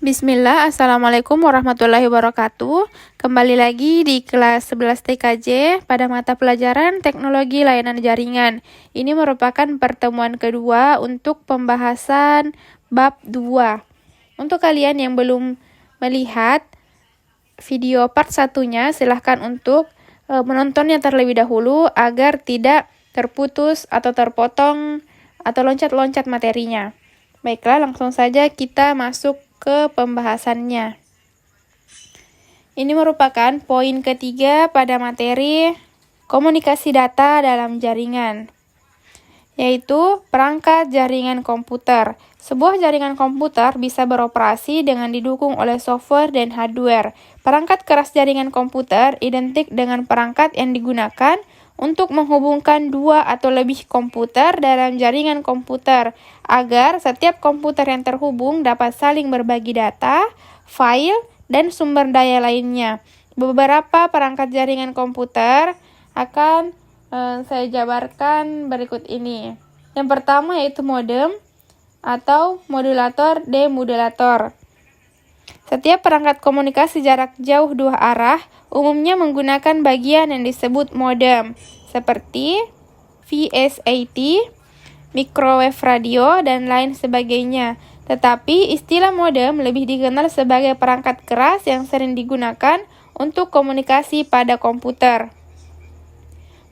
Bismillah, Assalamualaikum warahmatullahi wabarakatuh. Kembali lagi di kelas 11 TKJ pada mata pelajaran Teknologi Layanan Jaringan. Ini merupakan pertemuan kedua untuk pembahasan bab 2. Untuk kalian yang belum melihat video part 1-nya, silahkan untuk menontonnya terlebih dahulu agar tidak terputus atau terpotong atau loncat-loncat materinya. Baiklah, langsung saja kita masuk ke pembahasannya. Ini merupakan poin ketiga pada materi komunikasi data dalam jaringan, yaitu perangkat jaringan komputer. Sebuah jaringan komputer bisa beroperasi dengan didukung oleh software dan hardware. Perangkat keras jaringan komputer identik dengan perangkat yang digunakan untuk menghubungkan dua atau lebih komputer dalam jaringan komputer, agar setiap komputer yang terhubung dapat saling berbagi data, file, dan sumber daya lainnya. Beberapa perangkat jaringan komputer akan saya jabarkan berikut ini. Yang pertama yaitu modem atau modulator demodulator. Setiap perangkat komunikasi jarak jauh dua arah umumnya menggunakan bagian yang disebut modem, seperti VSAT, microwave radio, dan lain sebagainya. Tetapi istilah modem lebih dikenal sebagai perangkat keras yang sering digunakan untuk komunikasi pada komputer.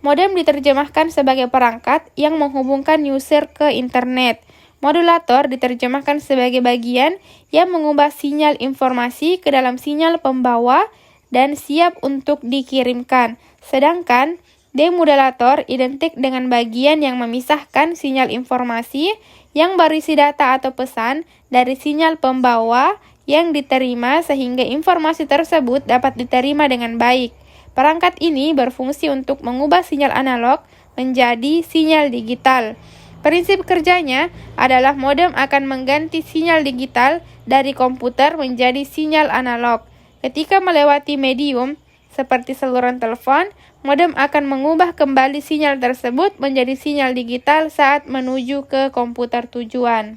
Modem diterjemahkan sebagai perangkat yang menghubungkan user ke internet. Modulator diterjemahkan sebagai bagian yang mengubah sinyal informasi ke dalam sinyal pembawa dan siap untuk dikirimkan. Sedangkan demodulator identik dengan bagian yang memisahkan sinyal informasi yang berisi data atau pesan dari sinyal pembawa yang diterima sehingga informasi tersebut dapat diterima dengan baik. Perangkat ini berfungsi untuk mengubah sinyal analog menjadi sinyal digital. Prinsip kerjanya adalah modem akan mengganti sinyal digital dari komputer menjadi sinyal analog. Ketika melewati medium seperti saluran telepon, modem akan mengubah kembali sinyal tersebut menjadi sinyal digital saat menuju ke komputer tujuan.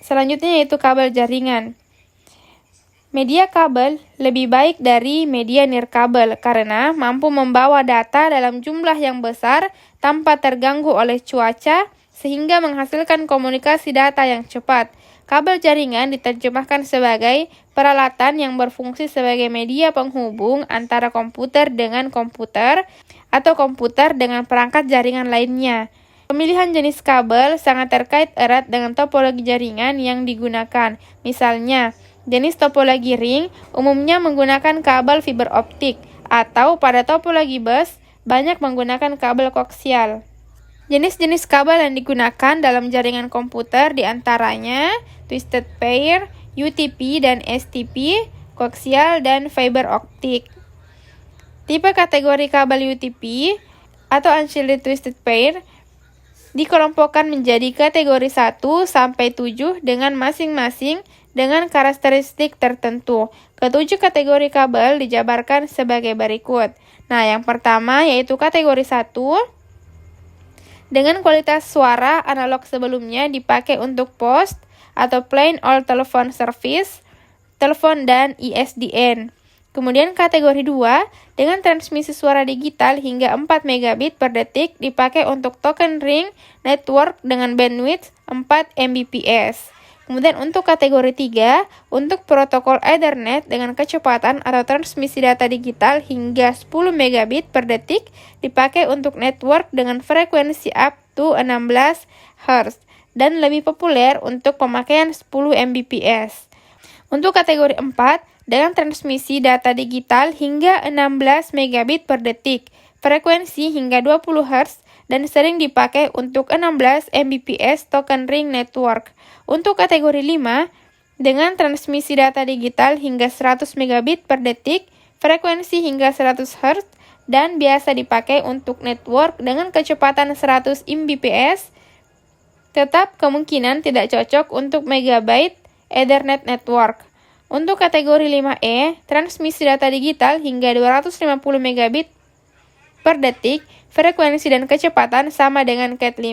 Selanjutnya yaitu kabel jaringan. Media kabel lebih baik dari media nirkabel karena mampu membawa data dalam jumlah yang besar tanpa terganggu oleh cuaca sehingga menghasilkan komunikasi data yang cepat. Kabel jaringan diterjemahkan sebagai peralatan yang berfungsi sebagai media penghubung antara komputer dengan komputer atau komputer dengan perangkat jaringan lainnya. Pemilihan jenis kabel sangat terkait erat dengan topologi jaringan yang digunakan. Misalnya, jenis topologi ring umumnya menggunakan kabel fiber optik atau pada topologi bus banyak menggunakan kabel koaksial. Jenis-jenis kabel yang digunakan dalam jaringan komputer diantaranya twisted pair, UTP dan STP, koaksial dan fiber optik. Tipe kategori kabel UTP atau unshielded twisted pair dikelompokkan menjadi kategori 1 sampai 7 dengan masing-masing dengan karakteristik tertentu. Ketujuh kategori kabel dijabarkan sebagai berikut. Nah, yang pertama yaitu kategori 1 dengan kualitas suara analog sebelumnya dipakai untuk post atau plain old telephone service, telepon dan ISDN. Kemudian kategori 2 dengan transmisi suara digital hingga 4 megabit per detik dipakai untuk token ring network dengan bandwidth 4 Mbps. Kemudian untuk kategori 3 untuk protokol Ethernet dengan kecepatan atau transmisi data digital hingga 10 megabit per detik dipakai untuk network dengan frekuensi up to 16 Hz dan lebih populer untuk pemakaian 10 Mbps. Untuk kategori 4 dengan transmisi data digital hingga 16 megabit per detik, frekuensi hingga 20 Hz dan sering dipakai untuk 16 Mbps token ring network. Untuk kategori 5 dengan transmisi data digital hingga 100 megabit per detik, frekuensi hingga 100 Hz dan biasa dipakai untuk network dengan kecepatan 100 Mbps, tetap kemungkinan tidak cocok untuk megabyte Ethernet network. Untuk kategori 5E, transmisi data digital hingga 250 megabit per detik, frekuensi dan kecepatan sama dengan Cat 5,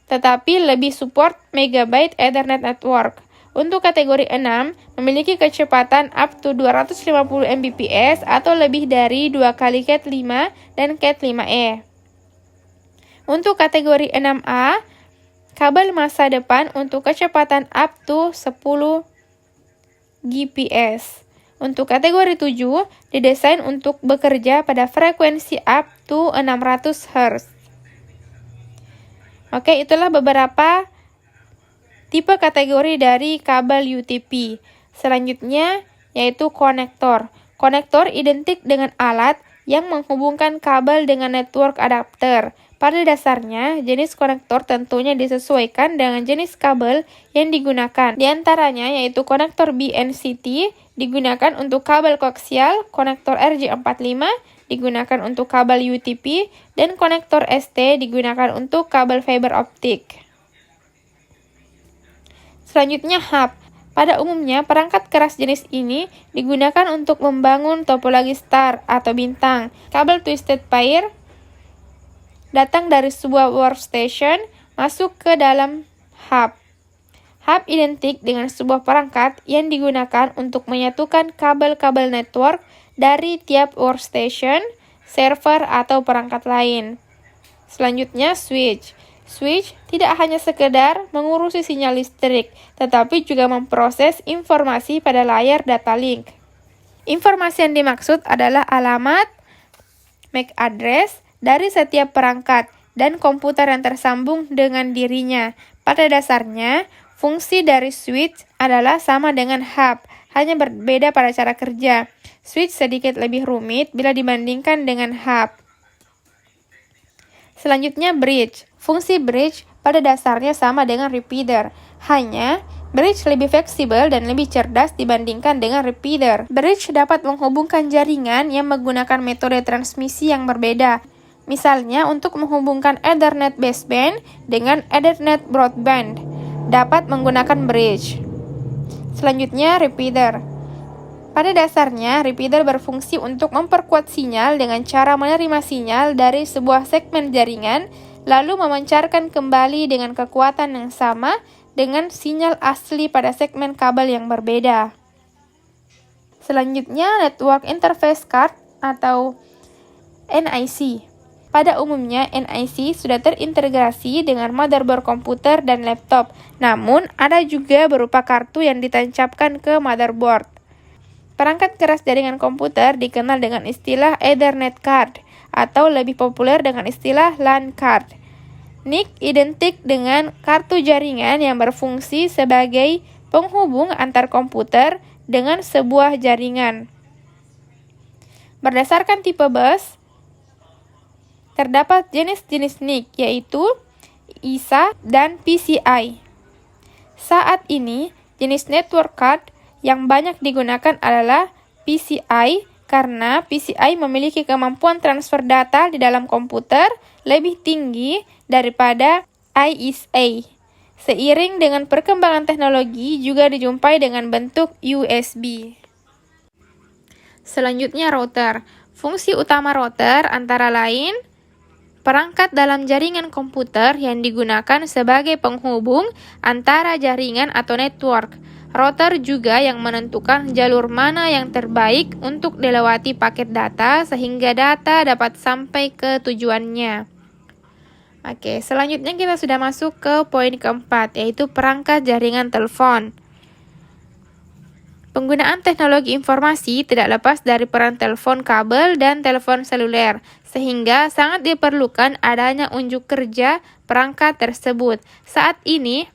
tetapi lebih support megabyte Ethernet network. Untuk kategori 6, memiliki kecepatan up to 250 Mbps atau lebih dari 2 kali Cat 5 dan Cat 5e. Untuk kategori 6A, kabel masa depan untuk kecepatan up to 10 Gbps. Untuk kategori 7, didesain untuk bekerja pada frekuensi up to 600 Hz. Oke, itulah beberapa tipe kategori dari kabel UTP. Selanjutnya yaitu konektor. Konektor identik dengan alat yang menghubungkan kabel dengan network adapter. Pada dasarnya, jenis konektor tentunya disesuaikan dengan jenis kabel yang digunakan. Di antaranya yaitu konektor BNCT digunakan untuk kabel koaksial, konektor RJ45 digunakan untuk kabel UTP, dan konektor ST digunakan untuk kabel fiber optik. Selanjutnya hub. Pada umumnya, perangkat keras jenis ini digunakan untuk membangun topologi star atau bintang. Kabel twisted pair datang dari sebuah workstation masuk ke dalam hub. Hub identik dengan sebuah perangkat yang digunakan untuk menyatukan kabel-kabel network dari tiap workstation, server, atau perangkat lain. Selanjutnya switch. Switch tidak hanya sekedar mengurusi sinyal listrik, tetapi juga memproses informasi pada layar data link. Informasi yang dimaksud adalah alamat, MAC address dari setiap perangkat dan komputer yang tersambung dengan dirinya. Pada dasarnya, fungsi dari switch adalah sama dengan hub, hanya berbeda pada cara kerja. Switch sedikit lebih rumit bila dibandingkan dengan hub. Selanjutnya bridge. Fungsi bridge pada dasarnya sama dengan repeater, hanya bridge lebih fleksibel dan lebih cerdas dibandingkan dengan repeater. Bridge dapat menghubungkan jaringan yang menggunakan metode transmisi yang berbeda. Misalnya untuk menghubungkan Ethernet baseband dengan Ethernet broadband, dapat menggunakan bridge. Selanjutnya repeater. Pada dasarnya, repeater berfungsi untuk memperkuat sinyal dengan cara menerima sinyal dari sebuah segmen jaringan, lalu memancarkan kembali dengan kekuatan yang sama dengan sinyal asli pada segmen kabel yang berbeda. Selanjutnya, Network Interface Card atau NIC. Pada umumnya, NIC sudah terintegrasi dengan motherboard komputer dan laptop, namun ada juga berupa kartu yang ditancapkan ke motherboard. Perangkat keras jaringan komputer dikenal dengan istilah Ethernet card atau lebih populer dengan istilah LAN card. NIC identik dengan kartu jaringan yang berfungsi sebagai penghubung antar komputer dengan sebuah jaringan. Berdasarkan tipe bus, terdapat jenis-jenis NIC yaitu ISA dan PCI. Saat ini, jenis network card yang banyak digunakan adalah PCI karena PCI memiliki kemampuan transfer data di dalam komputer lebih tinggi daripada ISA. Seiring dengan perkembangan teknologi juga dijumpai dengan bentuk USB. Selanjutnya router. Fungsi utama router antara lain perangkat dalam jaringan komputer yang digunakan sebagai penghubung antara jaringan atau network. Router juga yang menentukan jalur mana yang terbaik untuk dilewati paket data sehingga data dapat sampai ke tujuannya. Oke, selanjutnya kita sudah masuk ke poin keempat, yaitu perangkat jaringan telepon. Penggunaan teknologi informasi tidak lepas dari peran telepon kabel dan telepon seluler, sehingga sangat diperlukan adanya unjuk kerja perangkat tersebut. Saat ini,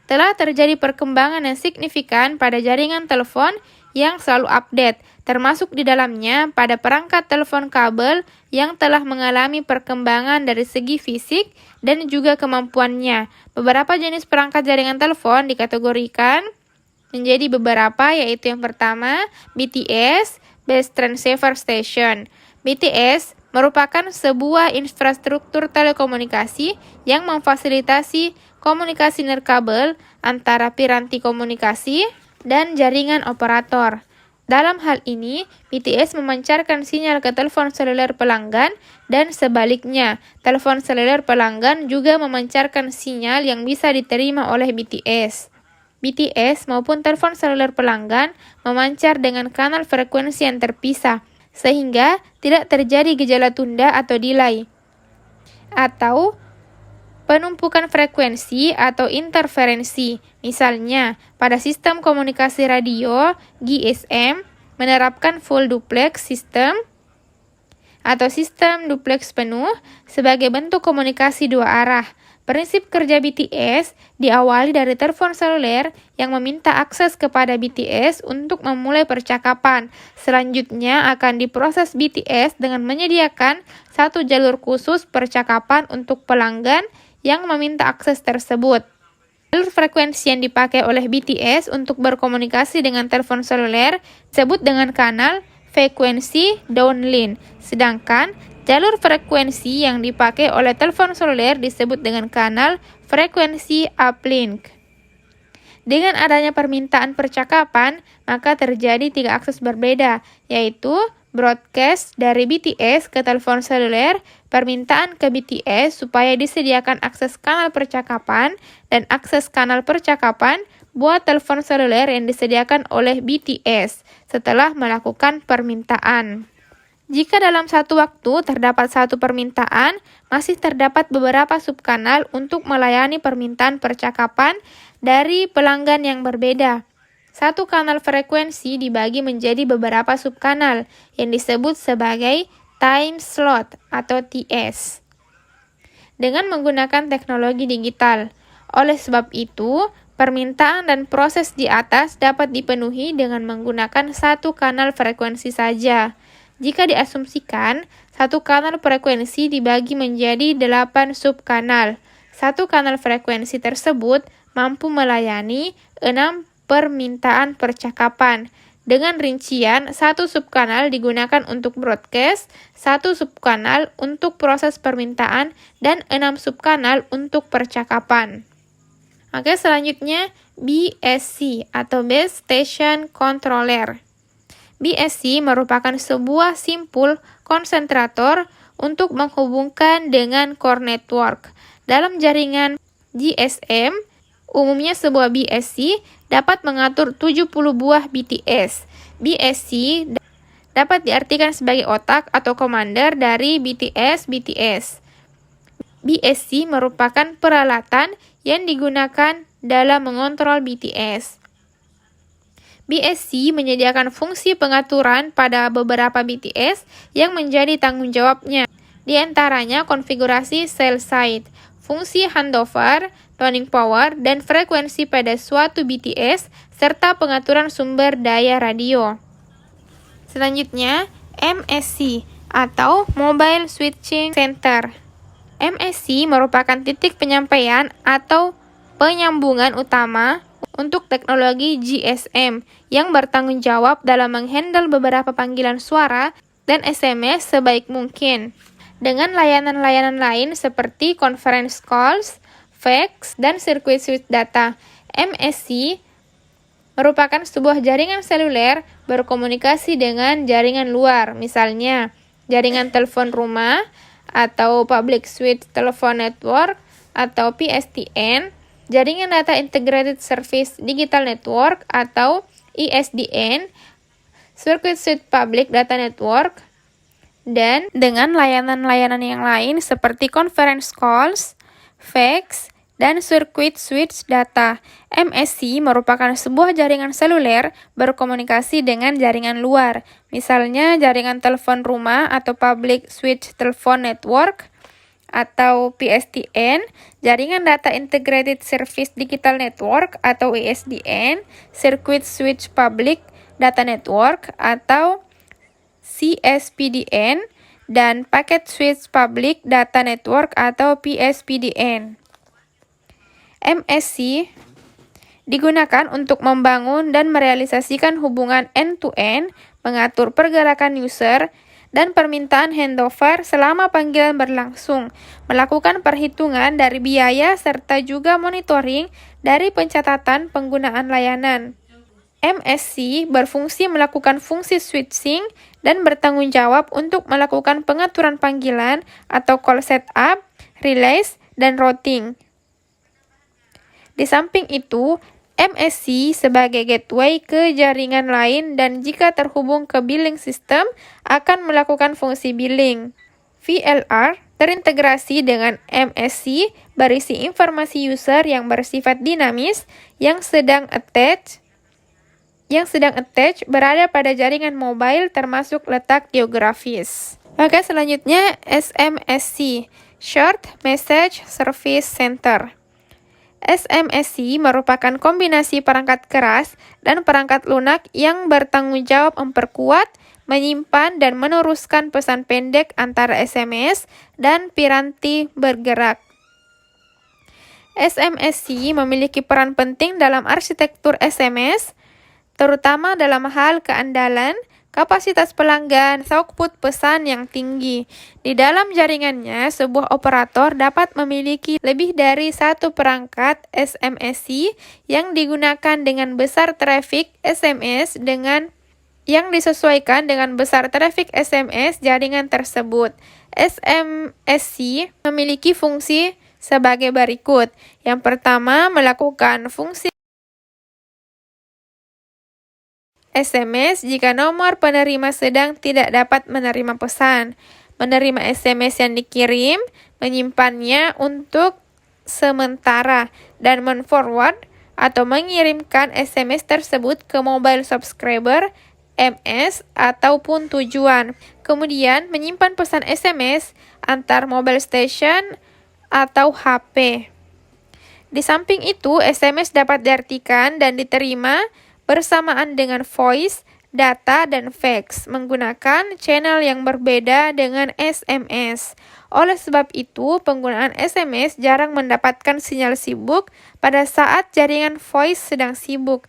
telah terjadi perkembangan yang signifikan pada jaringan telepon yang selalu update, termasuk di dalamnya pada perangkat telepon kabel yang telah mengalami perkembangan dari segi fisik dan juga kemampuannya. Beberapa jenis perangkat jaringan telepon dikategorikan menjadi beberapa, yaitu yang pertama, BTS, Base Transceiver Station. BTS merupakan sebuah infrastruktur telekomunikasi yang memfasilitasi komunikasi nirkabel antara piranti komunikasi dan jaringan operator. Dalam hal ini, BTS memancarkan sinyal ke telepon seluler pelanggan dan sebaliknya, telepon seluler pelanggan juga memancarkan sinyal yang bisa diterima oleh BTS. BTS maupun telepon seluler pelanggan memancar dengan kanal frekuensi yang terpisah, sehingga tidak terjadi gejala tunda atau delay, atau penumpukan frekuensi atau interferensi. Misalnya, pada sistem komunikasi radio GSM menerapkan full duplex system atau sistem duplex penuh sebagai bentuk komunikasi dua arah. Prinsip kerja BTS diawali dari telepon seluler yang meminta akses kepada BTS untuk memulai percakapan. Selanjutnya akan diproses BTS dengan menyediakan satu jalur khusus percakapan untuk pelanggan yang meminta akses tersebut. Jalur frekuensi yang dipakai oleh BTS untuk berkomunikasi dengan telepon seluler disebut dengan kanal frekuensi downlink, sedangkan jalur frekuensi yang dipakai oleh telepon seluler disebut dengan kanal frekuensi uplink. Dengan adanya permintaan percakapan, maka terjadi 3 akses berbeda, yaitu broadcast dari BTS ke telepon seluler, permintaan ke BTS supaya disediakan akses kanal percakapan, dan akses kanal percakapan buat telepon seluler yang disediakan oleh BTS setelah melakukan permintaan. Jika dalam satu waktu terdapat satu permintaan, masih terdapat beberapa subkanal untuk melayani permintaan percakapan dari pelanggan yang berbeda. Satu kanal frekuensi dibagi menjadi beberapa subkanal yang disebut sebagai time slot atau TS dengan menggunakan teknologi digital. Oleh sebab itu, permintaan dan proses di atas dapat dipenuhi dengan menggunakan satu kanal frekuensi saja. Jika diasumsikan, satu kanal frekuensi dibagi menjadi 8 subkanal. Satu kanal frekuensi tersebut mampu melayani 6 permintaan percakapan. Dengan rincian, satu subkanal digunakan untuk broadcast, satu subkanal untuk proses permintaan, dan 6 subkanal untuk percakapan. Oke, selanjutnya BSC atau Base Station Controller. BSC merupakan sebuah simpul konsentrator untuk menghubungkan dengan core network. Dalam jaringan GSM, umumnya sebuah BSC dapat mengatur 70 buah BTS. BSC dapat diartikan sebagai otak atau komander dari BTS. BSC merupakan peralatan yang digunakan dalam mengontrol BTS. BSC menyediakan fungsi pengaturan pada beberapa BTS yang menjadi tanggung jawabnya. Di antaranya konfigurasi cell site, fungsi handover, tuning power, dan frekuensi pada suatu BTS, serta pengaturan sumber daya radio. Selanjutnya, MSC atau Mobile Switching Center. MSC merupakan titik penyampaian atau penyambungan utama untuk teknologi GSM yang bertanggung jawab dalam menghandle beberapa panggilan suara dan SMS sebaik mungkin. Dengan layanan-layanan lain seperti conference calls, fax, dan circuit switch data, MSC merupakan sebuah jaringan seluler berkomunikasi dengan jaringan luar, misalnya jaringan telepon rumah atau Public Switch Telephone Network atau PSTN, jaringan Data Integrated Service Digital Network atau ISDN, Circuit Switch Public Data Network, dan dengan layanan-layanan yang lain seperti conference calls, fax, dan circuit switch data. MSC merupakan sebuah jaringan seluler berkomunikasi dengan jaringan luar, misalnya jaringan telepon rumah atau Public Switch Telephone Network atau PSTN, jaringan Data Integrated Service Digital Network atau ISDN, Circuit Switch Public Data Network atau CSPDN, dan Packet Switch Public Data Network atau PSPDN. MSC digunakan untuk membangun dan merealisasikan hubungan end-to-end, mengatur pergerakan user, dan permintaan handover selama panggilan berlangsung, melakukan perhitungan dari biaya serta juga monitoring dari pencatatan penggunaan layanan. MSC berfungsi melakukan fungsi switching dan bertanggung jawab untuk melakukan pengaturan panggilan atau call setup, release, dan routing. Di samping itu, MSC sebagai gateway ke jaringan lain dan jika terhubung ke billing system akan melakukan fungsi billing. VLR terintegrasi dengan MSC berisi informasi user yang bersifat dinamis yang sedang attach berada pada jaringan mobile termasuk letak geografis. Oke, selanjutnya SMSC, Short Message Service Center. SMSC merupakan kombinasi perangkat keras dan perangkat lunak yang bertanggung jawab memperkuat, menyimpan, dan meneruskan pesan pendek antara SMS dan piranti bergerak. SMSC memiliki peran penting dalam arsitektur SMS, terutama dalam hal keandalan, kapasitas pelanggan, throughput pesan yang tinggi. Di dalam jaringannya, sebuah operator dapat memiliki lebih dari satu perangkat SMSC yang digunakan dengan besar traffic SMS yang disesuaikan dengan besar traffic SMS jaringan tersebut. SMSC memiliki fungsi sebagai berikut. Yang pertama, melakukan fungsi SMS jika nomor penerima sedang tidak dapat menerima pesan, menerima SMS yang dikirim, menyimpannya untuk sementara, dan men-forward atau mengirimkan SMS tersebut ke mobile subscriber, MS, ataupun tujuan. Kemudian, menyimpan pesan SMS antar mobile station atau HP. Di samping itu, SMS dapat diartikan dan diterima bersamaan dengan voice, data, dan fax menggunakan channel yang berbeda dengan SMS. Oleh sebab itu, penggunaan SMS jarang mendapatkan sinyal sibuk pada saat jaringan voice sedang sibuk,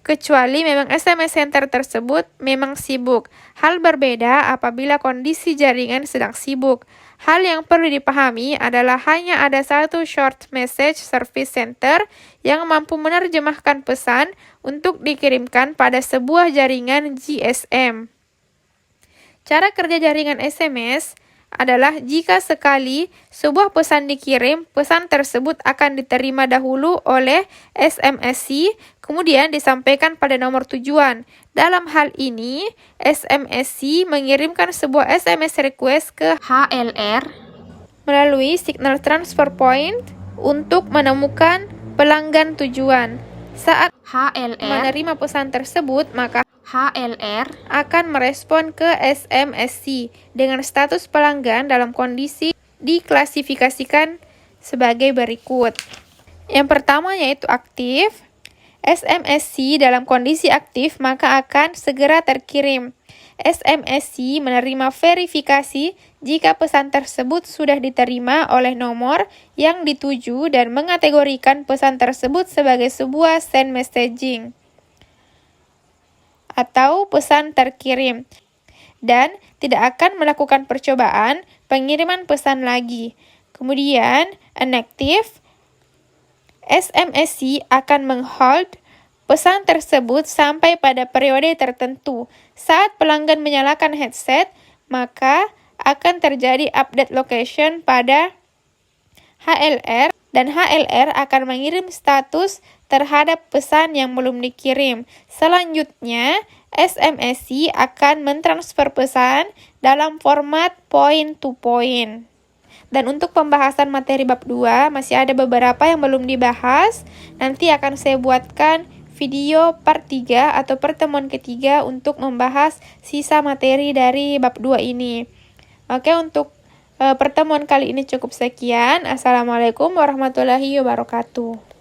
kecuali memang SMS center tersebut memang sibuk. Hal berbeda apabila kondisi jaringan sedang sibuk. Hal yang perlu dipahami adalah hanya ada satu short message service center yang mampu menerjemahkan pesan untuk dikirimkan pada sebuah jaringan GSM. Cara kerja jaringan SMS adalah jika sekali sebuah pesan dikirim, pesan tersebut akan diterima dahulu oleh SMSC, kemudian disampaikan pada nomor tujuan. Dalam hal ini, SMSC mengirimkan sebuah SMS request ke HLR melalui Signal Transfer Point untuk menemukan pelanggan tujuan. Saat HLR menerima pesan tersebut, maka HLR akan merespon ke SMSC dengan status pelanggan dalam kondisi diklasifikasikan sebagai berikut. Yang pertama yaitu aktif. SMSC dalam kondisi aktif maka akan segera terkirim. SMSC menerima verifikasi jika pesan tersebut sudah diterima oleh nomor yang dituju dan mengategorikan pesan tersebut sebagai sebuah send messaging atau pesan terkirim dan tidak akan melakukan percobaan pengiriman pesan lagi. Kemudian, inactive, SMSC akan menghold pesan tersebut sampai pada periode tertentu. Saat pelanggan menyalakan headset, maka akan terjadi update location pada HLR dan HLR akan mengirim status terhadap pesan yang belum dikirim. Selanjutnya, SMSC akan mentransfer pesan dalam format point to point. Dan untuk pembahasan materi bab 2 masih ada beberapa yang belum dibahas. Nanti akan saya buatkan video part 3 atau pertemuan ketiga untuk membahas sisa materi dari bab 2 ini. Oke, untuk pertemuan kali ini cukup sekian. Assalamualaikum warahmatullahi wabarakatuh.